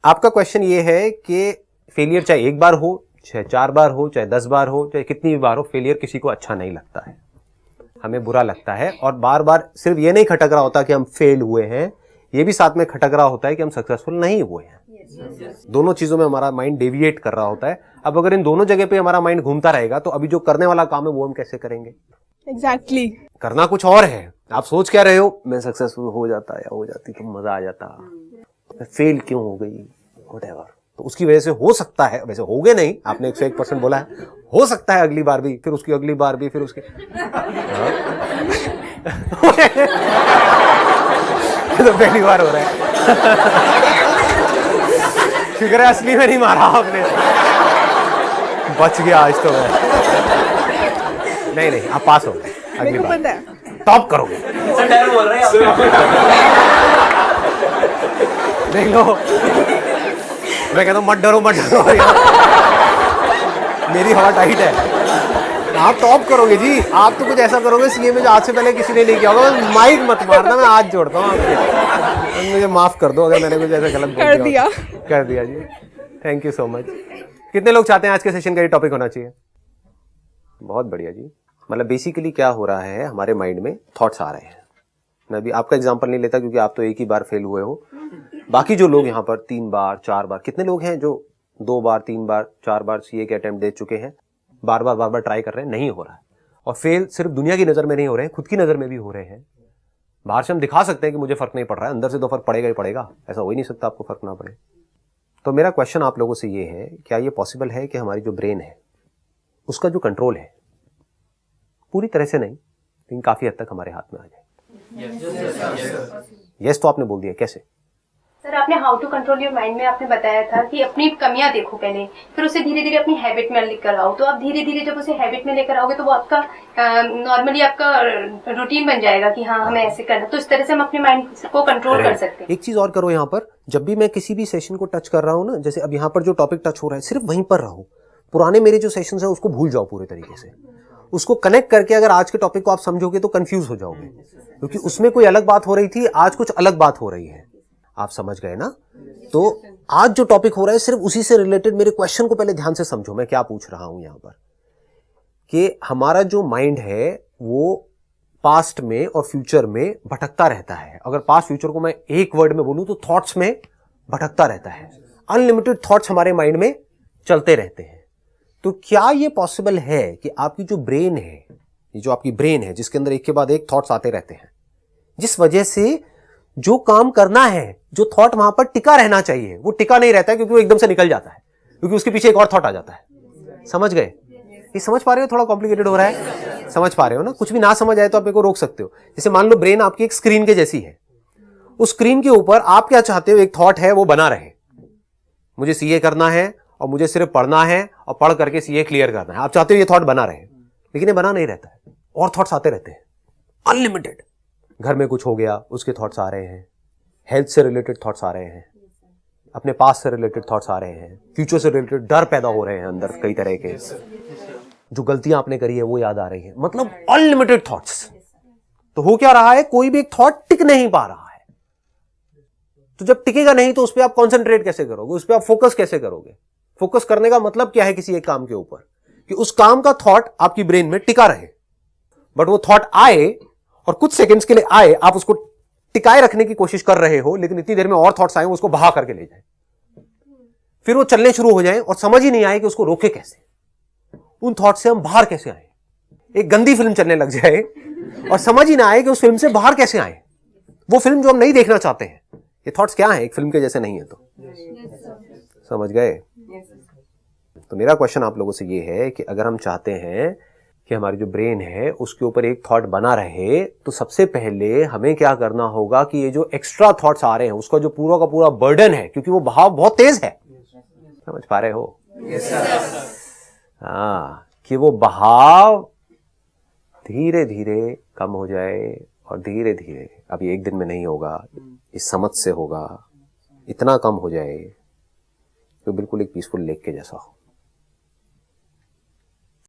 आपका क्वेश्चन ये है कि फेलियर चाहे एक बार हो, चाहे 4 बार हो, चाहे 10 बार हो, चाहे कितनी भी बार हो, फेलियर किसी को अच्छा नहीं लगता है, हमें बुरा लगता है। और बार बार सिर्फ ये नहीं खटक रहा होता कि हम फेल हुए हैं, ये भी साथ में खटक रहा होता है कि हम सक्सेसफुल नहीं हुए हैं। दोनों चीजों में हमारा माइंड डेविएट कर रहा होता है। अब अगर इन दोनों जगह पे हमारा माइंड घूमता रहेगा तो अभी जो करने वाला काम है वो हम कैसे करेंगे? एग्जैक्टली करना कुछ और है, आप सोच क्या रहे हो, मैं सक्सेसफुल हो जाता या हो जाती तो मजा आ जाता, फेल क्यों हो गई, व्हाटएवर। तो उसकी वजह से हो सकता है, वैसे हो गए नहीं, आपने 101% बोला है, हो सकता है अगली बार भी, फिर उसकी अगली बार भी, फिर उसके तो पहली बार हो रहा है। शुक्र है असली में नहीं मारा आपने, बच गया आज तो मैं। नहीं आप पास हो गए, अगली बार टॉप करोगे। देख लो, मैं कहता हूँ मत डरो मेरी हवा टाइट है, आप टॉप करोगे जी। आप तो कुछ ऐसा करोगे सीए में जो आज से पहले किसी ने नहीं किया होगा। माइक मत मारना, मैं आज जोड़ता हूँ आपके, मुझे माफ कर दो अगर मैंने कुछ ऐसा गलत कर दिया जी। Thank you so much. कितने लोग चाहते हैं आज के सेशन का ये टॉपिक होना चाहिए? बहुत बढ़िया जी। मतलब बेसिकली क्या हो रहा है, हमारे माइंड में थॉट्स आ रहे हैं। मैं अभी आपका एग्जांपल नहीं लेता क्योंकि आप तो एक ही बार फेल हुए हो। बाकी जो लोग यहाँ पर 3 बार 4 बार, कितने लोग हैं जो 2 बार 3 बार 4 बार सीए के अटेम्प्ट दे चुके हैं, बार बार ट्राई कर रहे हैं, नहीं हो रहा है। और फेल सिर्फ दुनिया की नजर में नहीं हो रहे हैं, खुद की नजर में भी हो रहे हैं। बाहर से हम दिखा सकते हैं कि मुझे फर्क नहीं पड़ रहा है, अंदर से तो फर्क पड़ेगा ही पड़ेगा, ऐसा हो ही नहीं सकता आपको फर्क ना पड़े। तो मेरा क्वेश्चन आप लोगों से ये है, क्या ये पॉसिबल है कि हमारी जो ब्रेन है उसका जो कंट्रोल है, पूरी तरह से नहीं लेकिन काफी हद तक हमारे हाथ में आ जाए? यस तो आपने बोल दिया, कैसे? सर आपने how to control your mind में आपने बताया था कि अपनी कमियां देखो पहले, फिर उसे धीरे धीरे अपनी हैबिट में लेकर आओ। तो आप धीरे धीरे जब उसे हैबिट में लेकर आओगे तो वो आपका नॉर्मली आपका रूटीन बन जाएगा कि हाँ हमें ऐसे करना। तो इस तरह से हम अपने माइंड को कंट्रोल कर सकते हैं। एक चीज और करो, यहाँ पर जब भी मैं किसी भी सेशन को टच कर रहा हूँ ना, जैसे अब यहाँ पर जो टॉपिक टच हो रहा है सिर्फ वहीं पर रहो। पुराने मेरे जो सेशन है उसको भूल जाओ पूरे तरीके से, उसको कनेक्ट करके अगर आज के टॉपिक को आप समझोगे तो कंफ्यूज हो जाओगे, क्योंकि उसमें कोई अलग बात हो रही थी, आज कुछ अलग बात हो रही है। आप समझ गए ना? तो आज जो टॉपिक हो रहा है सिर्फ उसी से रिलेटेड मेरे क्वेश्चन को पहले ध्यान से समझो, मैं क्या पूछ रहा हूं यहां पर, कि हमारा जो माइंड है वो पास्ट में और फ्यूचर में भटकता रहता है। अगर पास्ट फ्यूचर को मैं एक वर्ड में बोलूं तो थॉट्स में भटकता रहता है। अनलिमिटेड थॉट्स हमारे माइंड में चलते रहते हैं। तो क्या ये पॉसिबल है कि आपकी जो ब्रेन है, ये जो आपकी ब्रेन है जिसके अंदर एक के बाद एक थॉट्स आते रहते हैं, जिस वजह से जो काम करना है, जो थॉट वहां पर टिका रहना चाहिए, वो टिका नहीं रहता है क्योंकि वो एकदम से निकल जाता है, क्योंकि उसके पीछे एक और थॉट आ जाता है। समझ गए? ये समझ पा रहे हो? थोड़ा कॉम्प्लिकेटेड हो रहा है, समझ पा रहे हो ना? कुछ भी ना समझ आए तो आप मेरे को रोक सकते हो। जैसे मान लो ब्रेन आपकी एक स्क्रीन के जैसी है, उस स्क्रीन के ऊपर आप क्या चाहते हो, एक थॉट है वो बना रहे, मुझे सीए करना है और मुझे सिर्फ पढ़ना है और पढ़ करके सीए क्लियर करना है। आप चाहते हो ये थॉट बना रहे, लेकिन ये बना नहीं रहता है, और थॉट्स आते रहते हैं अनलिमिटेड। घर में कुछ हो गया उसके थॉट्स आ रहे हैं, हेल्थ से रिलेटेड थॉट्स आ रहे हैं, अपने पास से रिलेटेड थॉट्स आ रहे हैं, फ्यूचर से रिलेटेड डर पैदा हो रहे हैं अंदर, कई तरह के जो गलतियां आपने करी है वो याद आ रही है, मतलब अनलिमिटेड थॉट्स। तो हो क्या रहा है, कोई भी एक थॉट टिक नहीं पा रहा है। तो जब टिकेगा नहीं तो उस पर आप कॉन्सेंट्रेट कैसे करोगे, उस पर आप फोकस कैसे करोगे? फोकस करने का मतलब क्या है किसी एक काम के ऊपर, कि उस काम का थॉट आपकी ब्रेन में टिका रहे। बट वो थॉट आए और कुछ सेकंड्स के लिए आए, आप उसको टिकाए रखने की कोशिश कर रहे हो, लेकिन इतनी देर में और थॉट्स आए उसको बहा करके ले जाए, फिर वो चलने शुरू हो जाए और समझ ही नहीं आए कि उसको रोके कैसे, उन थॉट से हम बाहर कैसे आए। एक गंदी फिल्म चलने लग जाए और समझ ही ना आए कि उस फिल्म से बाहर कैसे आए, वो फिल्म जो हम नहीं देखना चाहते हैं। ये थॉट्स क्या है, एक फिल्म के जैसे नहीं है। तो समझ गए? तो मेरा क्वेश्चन आप लोगों से ये है कि अगर हम चाहते हैं कि हमारी जो ब्रेन है उसके ऊपर एक थॉट बना रहे, तो सबसे पहले हमें क्या करना होगा कि ये जो एक्स्ट्रा थॉट्स आ रहे हैं उसका जो पूरा का पूरा बर्डन है, क्योंकि वो बहाव बहुत तेज है, समझ पा रहे हो? हाँ, कि वो बहाव धीरे धीरे कम हो जाए, और धीरे धीरे, अभी एक दिन में नहीं होगा, इस समझ से होगा, इतना कम हो जाए तो बिल्कुल एक पीसफुल लेक के जैसा हो।